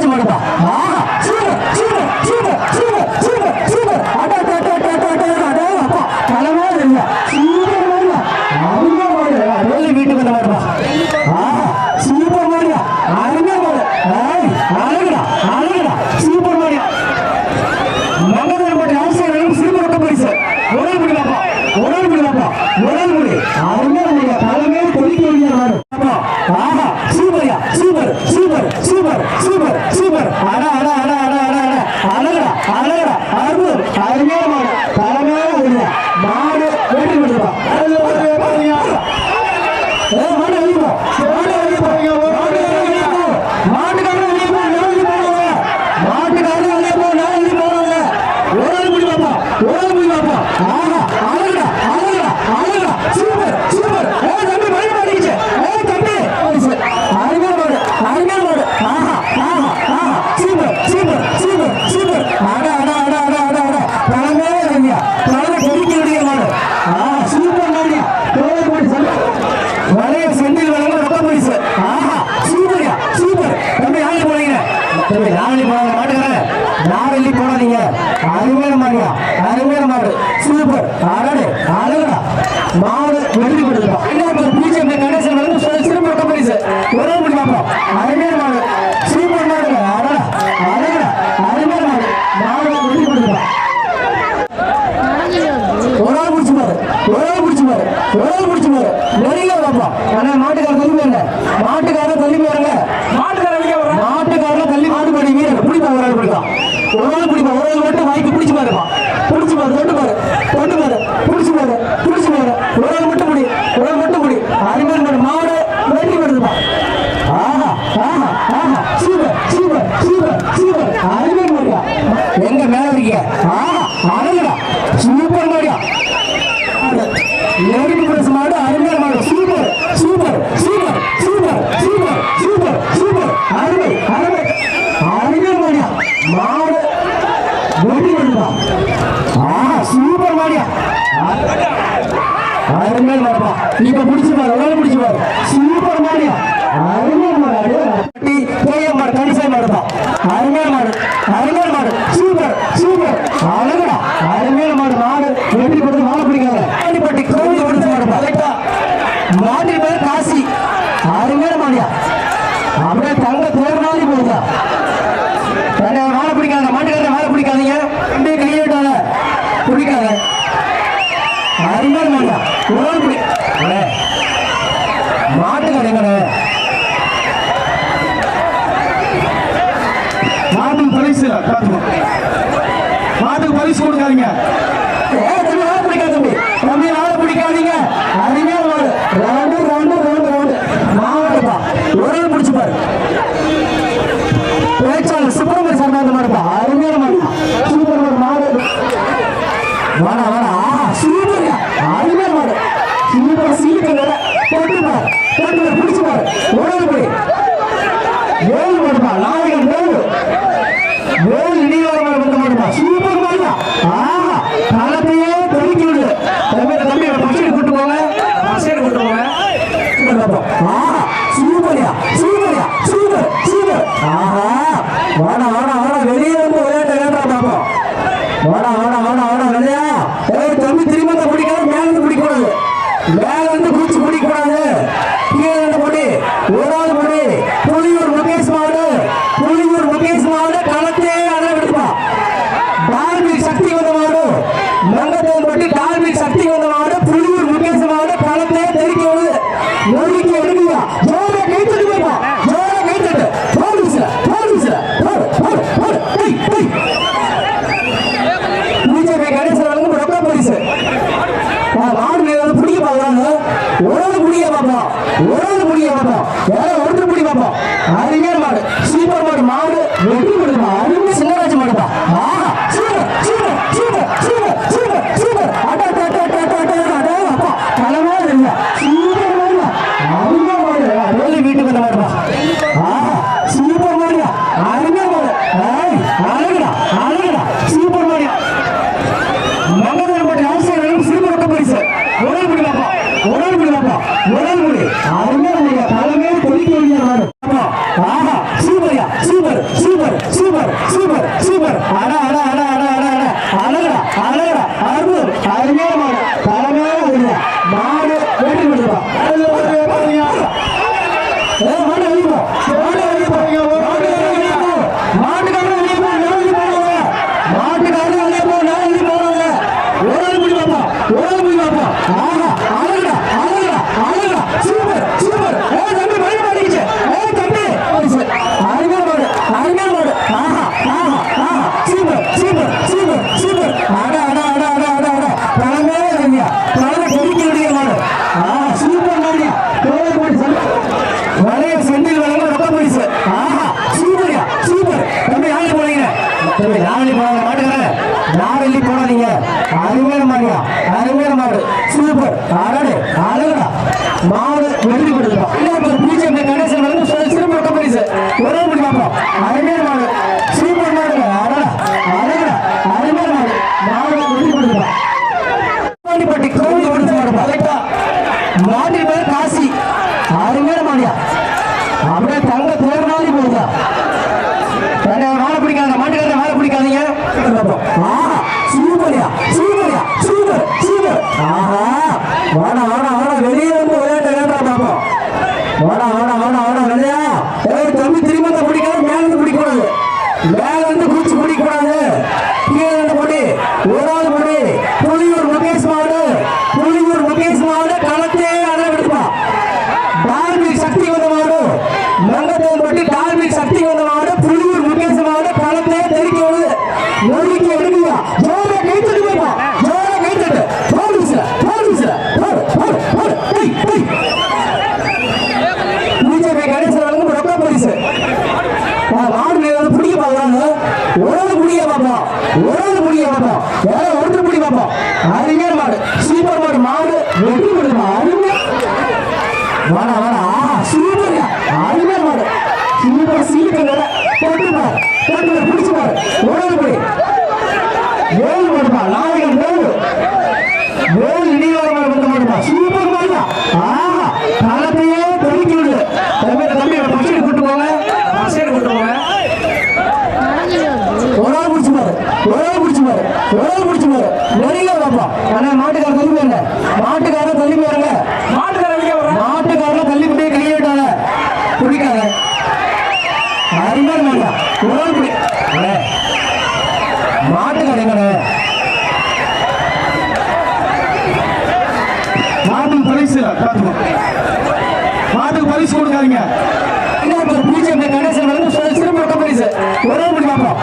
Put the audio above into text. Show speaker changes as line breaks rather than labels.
சின்னராஜ் மாடுப்பா. ஆஹா super super super super super super. அட அட அட அட அட அட அப்பா கலமா இல்ல. சூப்பர் மாடுடா. அருமையா மாடு. டெல்லி வீட்டுக்கு வந்த மாடுப்பா. ஆஹா சூப்பர் மாடுடா. அருமையா மாடு. ஏய் அழகுடா அழகுடா சூப்பர் மாடுடா. மங்கதேவன் பட்டி ஆசிரியர்களும் சிறுவர் ரொக்க பரிசு. உடல் முடி பாப்பா உடல் முடி பாப்பா உடல் முடி. அருமையா மாடுடா. கலமே தொழிக்க வேண்டிய மாடு. ஆஹா சூப்பர்யா super super super super super. அட அட அட அட அட அட அழகுடா அழகுடா அற்புதம். அருமையான மாடு. கலமையான ஓடுதா மாடு. வெற்றி பெற்றுப்பா. மாடு வெளிப்போ மாடு வெளிப்போ மாட்டுக்காரன் வெளியே போ நாளைக்கு போவாங்க. மாட்டுக்காரன் வெளியே போ நாளைக்கு போவாங்க. உடல் முடி பாப்பா உடல் முடி பாப்பா. ஆஹா அழகுடா அழகுடா அழகுடா சூப்பர் சூப்பர். தம்பி மழை மாடிச்சு. தம்பி அருமையான மாடு அருமையான மாடு. ஆஹா ஆஹா ஆஹா சூப்பர் சூப்பர் சூப்பர் சூப்பர். அட அட அட அட அட அட பழமே இல்லையா பழமை கொதிக்க மாடு. ஆஹா சூப்பர் மாடியா. வளைய செந்தில் வளங்க ரொக்க பரிசு. ஆஹா சூப்பர்யா சூப்பர். தம்பி நாளைக்கு போனீங்க தம்பி நாளைக்கு போனாங்க மாட்டுக்கார நாளைக்கு போடாதீங்க. அருமையான மாடியா அருமையான மாடு சூப்பர். அடடே அழகுடா மாடு. வெற்றி பெற்றுப்பா. இன்னொரு பிஜேபி கணேசன் வந்து சிறப்பு ரொக்க பரிசு. ஒரே முடி பார்ப்போம். அருமையான மாடு சூப்பர் மாடு. அடடா அழகுடா அருமையான மாடு. மாடு வெற்றி பெற்றுப்பா. ஒரு ஆள் பிடிச்சு பாரு ஒரு ஆள் பிடிச்சு பாரு ஒரு ஆள் பிடிச்சு பாரு. நெருங்க பார்ப்போம். ஆனா மாட்டுக்காரன் தள்ளி போயிருங்க. மாட்டுக்காரன் தள்ளி போயிருங்க. மாட்டுக்காரன் தள்ளி மாடுபடி வீரர் பிடிப்பா. ஒரு ஆள் பிடிப்பா ஒரு ஆள் பிடிப்பா. ஒரு ஆள் மட்டும் வாய்க்கு பிடிச்சு பாருப்பா. பிடிச்சு பாரு தொட்டு பாரு தொட்டு பாரு பிடிச்சு பாரு பிடிச்சு பாரு. ஒரு ஆள் மட்டும் முடி ஒரு ஆள் மட்டும் முடி. அருமையான மாடு. மாடு வெற்றி பெறுதுப்பா. ஆஹா ஆஹா ஆஹா சூப்பர் சூப்பர் சூப்பர் சூப்பர். அருமையான மாடியா. எங்க மேல இருக்கீங்க. ஆஹா அழகுடா சூப்பர் மாடியா. நெருப்பு பிரஸ் மாடு. அருமையான மாடு. Super super super super super super super. அருமை அருமை அருமையான மாடியா. மாடு வெற்றி பெறுதுப்பா. ஆஹா சூப்பர் மாடியா. அருமையான மாடுப்பா. இப்ப பிடிச்சு பாரு ஒரு ஆள் பிடிச்சு பாரு. சூப்பர் மாடியா. அருமையான மாடு. தேயம் மாடு கணிசை மாடுப்பா. அருமையான மாடு அருமையான மாடு சூப்பர் சூப்பர். அழகுடா அருமையான மாடு. மாடு வெற்றி பெற்று மாடு பிடிக்காத பட்டி கோவில் பிடிச்சு மாடுப்பா. மாட்டு பேர் காசி. அருமையான மாடியா. அப்படியே தங்க தேர்னாலும் போகுதா. மாலை பிடிக்காத மாட்டுக்கார மாலை பிடிக்காதீங்க. அப்படியே கையிட்டாத பிடிக்காத. அருமையான மாடியா. ஒரு பிடி மாட்டுக்காரங்க மாட்டுக்கு பரிசு மாட்டுக்கு பரிசு கொடுக்காதீங்க. பிடிக்காது தம்பி தம்பி நாளை பிடிக்காதீங்க. அருமையான மாடு. ரவுண்டு ரவுண்டு ரவுண்டு ரவுண்டு மாவட்டப்பா. ஒரு ஆள் பிடிச்சு பாரு. பேச்சாளர் சுப்பிரமணிய சர்மாந்த மாடுப்பா. அருமையான மாடு சூப்பர் மாடு. மாடு வாடா வாடா. ஆஹா சூப்பர்யா அருமையான மாடு. சூப்பர் சீக்கிரம் தொட்டு பாரு தொட்டு பிடிச்சு பாரு. ஒரு ஆள் பிடி. ஏழு மாடுப்பா. நாளைக்கு ஏழு ஏழு இடிவார மாடு கொண்டு மாடுப்பா. சூப்பர் மாடுப்பா. ஆஹா காலத்தையே தொழிக்க விடு. தம்பி தம்பி பசங்க கூட்டு போங்க. பசங்க கூட்டு போங்க. ஆஹா சூப்பர்யா சூப்பர்யா சூப்பர் சூப்பர். ஆஹா வாடா வாடா வாடா வெளியே வந்து விளையாட்டு விளையாடுறா பாப்போம். வாடா வாடா வாடா வாடா விளையா. தம்பி திரும்ப பிடிக்காது. மேல இருந்து பிடிக்கூடாது. மேல இருந்து குச்சி பிடிக்கூடாது. கீழே இருந்து முடி. ஒரு ஆள் முடி. புலியூர் முகேஷ் மாடு. புலியூர் முகேஷ் மாடு களத்தே அட விடுப்பா. டால்மிக் சக்தி வந்த மாடு. மங்கதேவன் பட்டி டால்மிக் சக்தி வந்த மாடு. புலியூர் முகேஷ் மாடு களத்தே தெரிக்க விடுது. ஒதுக்கி எடுக்குதா. ஜோர கைத்தட்டு போப்பா. ஜோர கைத்தட்டு போலீஸ்ல போலீஸ்ல போடு போடு போடு. பிஜேபி கணேசன் வழங்கும் ரொக்க பரிசு. மாடு வந்து பிடிக்க பார்க்கறாங்க. ஒரு முடிய பார்ப்போம். ஒரு முடிய பார்ப்போம். வேற ஒருத்தர் பிடி பார்ப்போம். அருமையான மாடு சூப்பர் மாடு. மாடு வெற்றி பெறுமா. அருமை சின்னராஜ் மாடுப்பா. ஆஹா super super super super super super. அட அட அட அட அட அட அப்பா கலமா இல்ல. சூப்பர் மாடுப்பா. அருமையான மாடு. டெல்லி வீட்டுக்கு வந்த மாடுப்பா. ஆஹா சூப்பர் மாடியா. அருமையான மாடு. அழகுடா அழகுடா சூப்பர் மாடியா. மங்கதேவன் பட்டி ஆசிரியர்களும் சிறுவர் ரொக்க பரிசு. உடல் முடி பாப்பா உடல் முடி பாப்பா உடல் முடி. அருமையான மாடியா. பழமே தொழிக்க வேண்டிய மாடு. ஆஹா சூப்பர்யா super super super super super super அடா அடா அடா அடா அடா அடா அழகடா அழகடா அற்புதம் அருமையான மாடு தலைமையான ஓடுதா மாடு வெற்றி பெற்றுப்பா மாடு வெளிப்போ மாடு வெளிப்போ மாட்டுக்காரன் வெளியே போ மாட்டுக்காரன் வெளியே போ நான் வெளியே போறாங்க ஒரு முடி பாப்பா ஒரு முடி பாப்பா ஆஹா அழகடா அழகடா அழகடா சூப்பர் சூப்பர் தம்பி மழை மாடிச்சு தம்பி அருமையான மாடு அருமையான மாடு ஆஹா ஆஹா ஆஹா சூப்பர் சூப்பர் சூப்பர் சூப்பர் அடா அடா அடா அடா அடா அடா தலைமையே இல்லையா தலைமை கொதிக்க விடுங்க மாடு ஆஹா சூப்பர் மாடியா தோலை போடி வளைய செந்தில் வளைய ரொம்ப போயிடுச்சு ஆஹா சூப்பர்யா சூப்பர் தம்பி யாரு போனீங்க தம்பி நாளை போனாங்க மாட்டுக்காரன் நாளை போடாதீங்க அருமையான மாடியா அருமையான மாடு சூப்பர் அடடே அழகடா மாடு வெற்றி கொடுத்துப்பா இன்னொரு பிஜேபி கணேசன் வந்து சிறப்பு ரொம்ப போயிடுச்சு ஒரே முடி பார்ப்போம் அருமையான மாடு சூப்பர் மாடுங்க அடடா அழகடா அருமையான மாடு மாடு வெற்றி கொடுத்துப்பா பட்டி கோவில் கொடுத்து மாடுப்பா கரெக்டா மாட்டின் பேர் காசி அருமையான மாடியா அப்படியே தங்க தேர்னாலி போகுதா வாழை பிடிக்காத மாட்டுக்காரன் வாழை பிடிக்காதீங்க ஆஹா சூப்பர்யா சூப்பர்யா சூப்பர் சூப்பர் ஆஹா வாடா வாடா வாடா வெளியே வந்து விளையாட்ட விளையாட்டா பார்ப்போம் வாடா வாடா வாடா வாடா வெளியா தம்பி திரும்ப தான் பிடிக்காது மேல இருந்து பிடிக்கூடாது மேல இருந்து குச்சி பிடிக்கூடாது கீழே இருந்து பொடி ஒரு பொடி புலியூர் முகேஷ் மாடு புலியூர் முகேஷ் மாடு களத்தே அட விடுப்பா டால்மிக் சக்தி வந்த மாடு மங்கத்தேன் பட்டி டால்மிக் சக்தி வந்த மாடு புலியூர் முகேஷ் மாடு களத்தே தெரிக்க வருது நொறுக்கி எடுக்குதா ஜோர கைத்தட்டு போப்பா ஜோர கைத்தட்டு போடுச்சுல போடு போடு போடு பிஜேபி கணேசன் வந்து ரொம்ப போலீஸ் மாடு வந்து பிடிக்க பார்க்கறாங்க ஒரு பிடிக்க பார்ப்போம் ஒரு பிடிக்க பார்ப்போம் வேற ஒருத்தர் பிடி பார்ப்போம் அருமையான மாடு சூப்பர் மாடு மாடு வெற்றி கொடுப்பா அருமையா வாடா வாடா ஆஹா சூப்பர்யா அருமையான மாடு சூப்பர் சீக்கிரம் போட்டுப்பாரு பிடிச்சு பாரு ஒரு படி வேல் மாடுப்பா நாளைக்கு வேல் இடிவார மாடு மாடுப்பா சூப்பர் மாடுப்பா ஆஹா களத்தையே தெளிக்கி விடு தம்பி தம்பி பசங்க கூட்டு போங்க பசங்க கூட்டு போங்க ஒரு ஆள் பிடிச்சு பாரு ஒரு ஆள் பிடிச்சு பாரு ஒரு ஆள் பிடிச்சு பாரு நெருங்க பாப்பா ஆனா மாட்டுக்காரன் தள்ளி போயிருங்க மாட்டுக்காரன் தள்ளி போயிருங்க மாட்டுக்காரன் தள்ளி போய் கையை விட்டாங்க பிடிக்காத அருமையான மாட்டா ஒரு ஆள் பிடி மாட்டுக்காரங்க மாட்டுக்கு பரிசு மாட்டுக்கு பரிசு கொடுக்காதீங்க பிஜேபி கணேசன் வந்து சிறப்பு பரிசு ஒரே முடி பார்ப்போம்